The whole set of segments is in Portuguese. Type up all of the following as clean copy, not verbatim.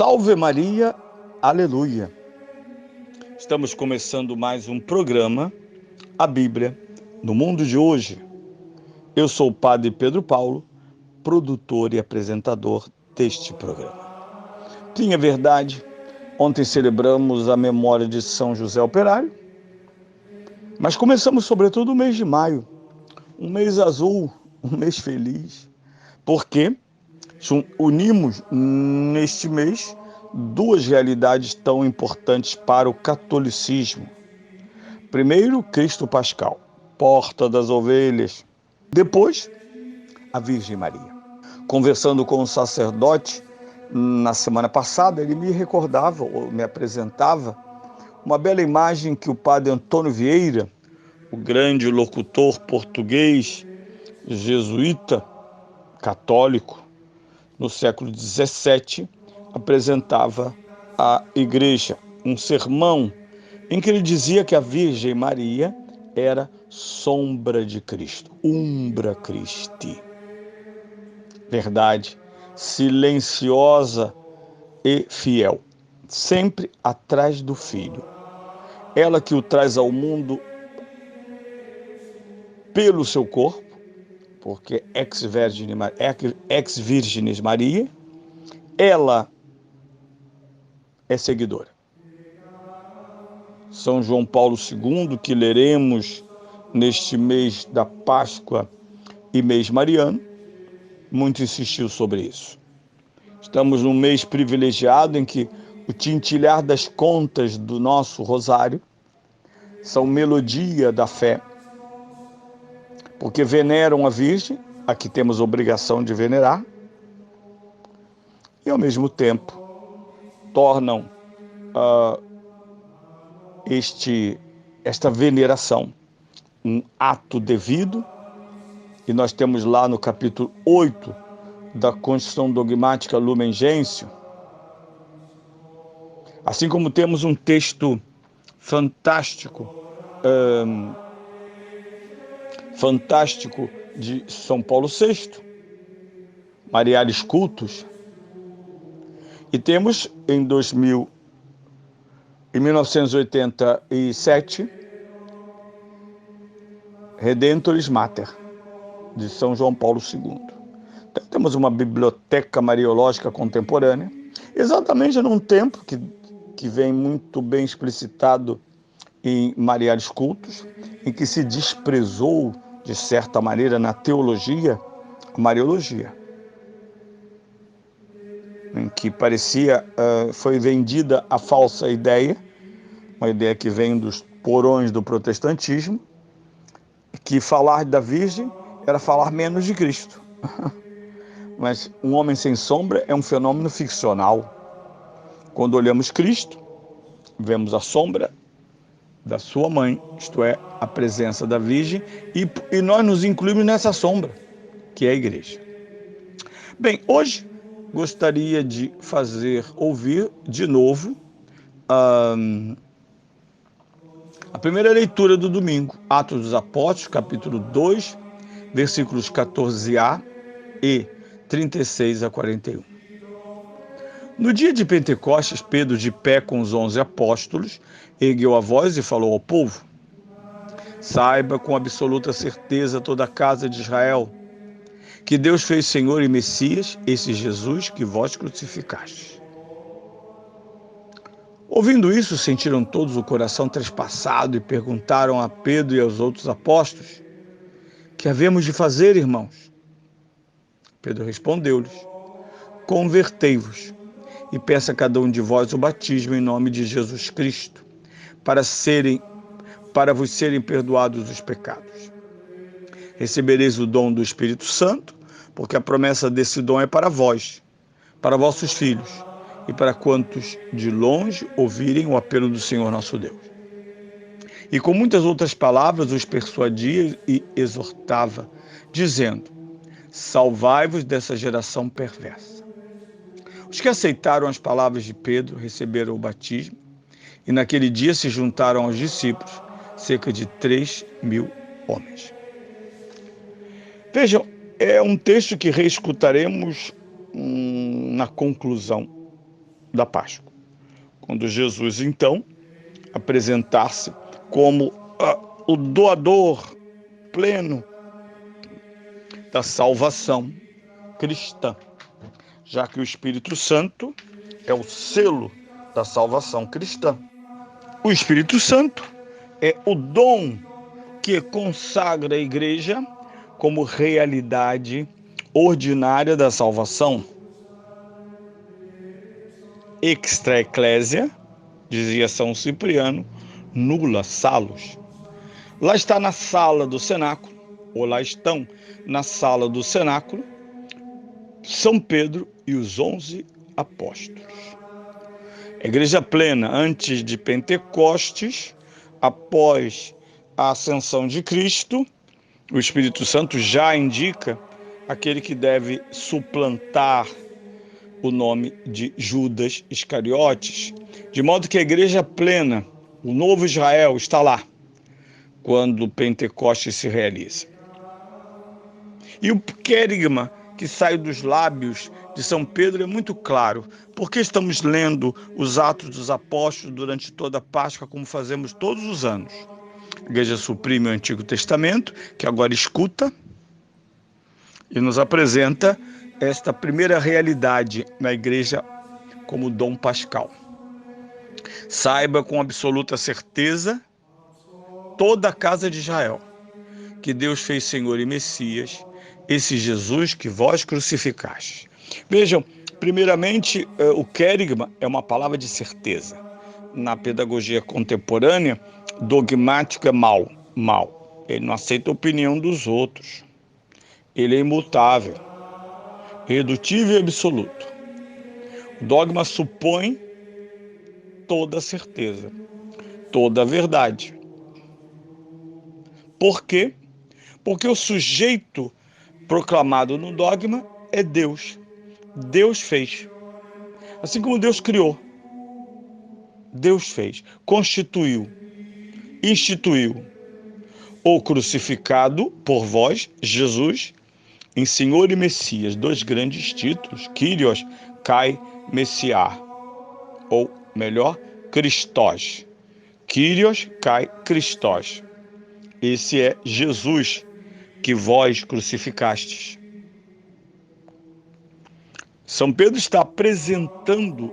Salve Maria, aleluia! Estamos começando mais um programa, a Bíblia, no mundo de hoje. Eu sou o Padre Pedro Paulo, produtor e apresentador deste programa. Tinha verdade, ontem celebramos a memória de São José Operário, mas começamos sobretudo o mês de maio, um mês azul, um mês feliz, porque unimos neste mês duas realidades tão importantes para o catolicismo. Primeiro, Cristo Pascal, porta das ovelhas. Depois, a Virgem Maria. Conversando com um sacerdote na semana passada, ele me recordava, ou me apresentava, uma bela imagem que o padre Antônio Vieira, o grande locutor português, jesuíta, católico, no século XVII, apresentava à igreja um sermão em que ele dizia que a Virgem Maria era sombra de Cristo, umbra Christi. Verdade, silenciosa e fiel, sempre atrás do Filho. Ela que o traz ao mundo pelo seu corpo, porque ex-Virginis Maria, ela é seguidora. São João Paulo II, que leremos neste mês da Páscoa e mês mariano, muito insistiu sobre isso. Estamos num mês privilegiado em que o tintilhar das contas do nosso rosário são melodia da fé, porque veneram a Virgem, a que temos obrigação de venerar, e ao mesmo tempo tornam esta veneração um ato devido, e nós temos lá no capítulo 8 da Constituição Dogmática Lumen Gentium, assim como temos um texto fantástico de São Paulo VI, Marialis Cultus, e temos em 1987, Redentoris Mater, de São João Paulo II. Então, temos uma biblioteca mariológica contemporânea, exatamente num tempo que vem muito bem explicitado em Marialis Cultus, em que se desprezou, de certa maneira, na teologia, a Mariologia, em que foi vendida a falsa ideia, uma ideia que vem dos porões do protestantismo, que falar da Virgem era falar menos de Cristo. Mas um homem sem sombra é um fenômeno ficcional. Quando olhamos Cristo, vemos a sombra da sua mãe, isto é, a presença da Virgem, e nós nos incluímos nessa sombra, que é a igreja. Bem, hoje gostaria de fazer ouvir de novo a primeira leitura do domingo, Atos dos Apóstolos, capítulo 2, versículos 14a e 36 a 41. No dia de Pentecostes, Pedro, de pé com os 11 apóstolos, ergueu a voz e falou ao povo: saiba com absoluta certeza toda a casa de Israel, que Deus fez Senhor e Messias, esse Jesus que vós crucificastes. Ouvindo isso, sentiram todos o coração trespassado e perguntaram a Pedro e aos outros apóstolos: que havemos de fazer, irmãos? Pedro respondeu-lhes: convertei-vos e peça a cada um de vós o batismo em nome de Jesus Cristo, para vos serem perdoados os pecados. Recebereis o dom do Espírito Santo, porque a promessa desse dom é para vós, para vossos filhos e para quantos de longe ouvirem o apelo do Senhor nosso Deus. E com muitas outras palavras os persuadia e exortava, dizendo: salvai-vos dessa geração perversa. Os que aceitaram as palavras de Pedro receberam o batismo, e naquele dia se juntaram aos discípulos cerca de 3.000 homens. Vejam, é um texto que reescutaremos na conclusão. da Páscoa, quando Jesus, então, apresentar-se como o doador pleno da salvação cristã, já que o Espírito Santo é o selo da salvação cristã. O Espírito Santo é o dom que consagra a igreja como realidade ordinária da salvação. Extra ecclesia, dizia São Cipriano, nulla salus. Lá está na sala do cenáculo, ou lá estão na sala do cenáculo, São Pedro e os 11 apóstolos. A igreja plena antes de Pentecostes, após a ascensão de Cristo, o Espírito Santo já indica aquele que deve suplantar o nome de Judas Iscariotes, de modo que a igreja plena, o novo Israel, está lá quando Pentecostes se realiza. E o querigma que sai dos lábios de São Pedro é muito claro, porque estamos lendo os Atos dos Apóstolos durante toda a Páscoa, como fazemos todos os anos. A igreja suprime o Antigo Testamento, que agora escuta, e nos apresenta esta primeira realidade na igreja como dom pascal. Saiba com absoluta certeza, toda a casa de Israel, que Deus fez Senhor e Messias, esse Jesus que vós crucificaste. Vejam, primeiramente, o querigma é uma palavra de certeza. Na pedagogia contemporânea, dogmático é mal. Ele não aceita a opinião dos outros. Ele é imutável, irredutível e absoluto. O dogma supõe toda a certeza, toda a verdade. Por quê? Porque o sujeito proclamado no dogma é Deus. Deus fez. Assim como Deus criou, Deus fez, constituiu, instituiu o crucificado por vós, Jesus, em Senhor e Messias, dois grandes títulos, Kyrios, Kai, Messiá, ou melhor, Christos. Kyrios, Kai, Christos. Esse é Jesus que vós crucificastes. São Pedro está apresentando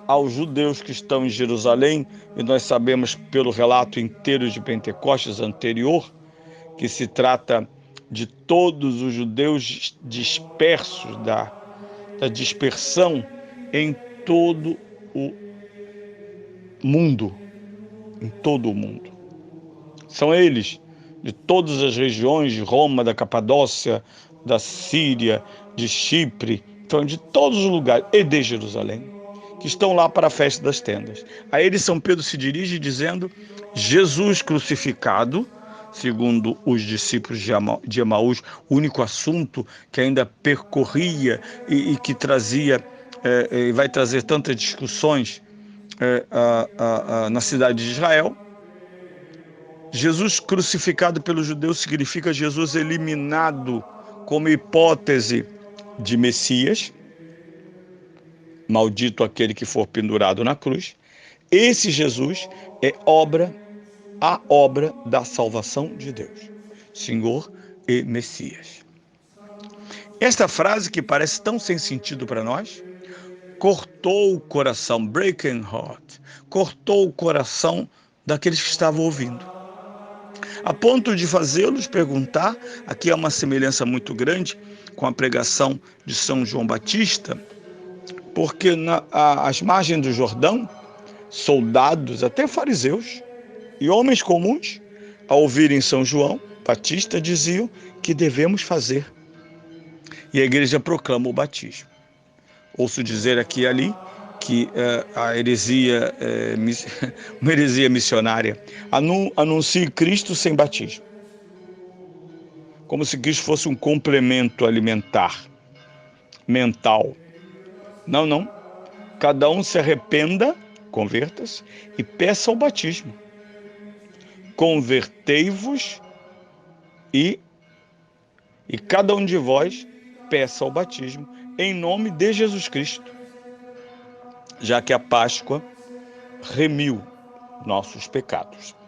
aos judeus que estão em Jerusalém, e nós sabemos pelo relato inteiro de Pentecostes anterior, que se trata de todos os judeus dispersos, da dispersão em todo o mundo, em todo o mundo. São eles de todas as regiões de Roma, da Capadócia, da Síria, de Chipre, então de todos os lugares, e de Jerusalém, que estão lá para a festa das tendas. A eles São Pedro se dirige dizendo: Jesus crucificado, segundo os discípulos de Emaús, o único assunto que ainda percorria e que trazia, e vai trazer tantas discussões na cidade de Israel. Jesus crucificado pelos judeus significa Jesus eliminado como hipótese de Messias, maldito aquele que for pendurado na cruz. Esse Jesus é a obra da salvação de Deus, Senhor e Messias. Esta frase, que parece tão sem sentido para nós, cortou o coração, breaking heart, cortou o coração daqueles que estavam ouvindo, a ponto de fazê-los perguntar. Aqui há uma semelhança muito grande com a pregação de São João Batista, porque às margens do Jordão, soldados, até fariseus e homens comuns, ao ouvirem São João Batista, diziam: que devemos fazer? E a igreja proclama o batismo. Ouço dizer aqui e ali que a heresia, uma heresia missionária, anuncie Cristo sem batismo, como se Cristo fosse um complemento alimentar, mental. Não. Cada um se arrependa, converta-se e peça o batismo. Convertei-vos e cada um de vós peça o batismo em nome de Jesus Cristo. já que a Páscoa remiu nossos pecados.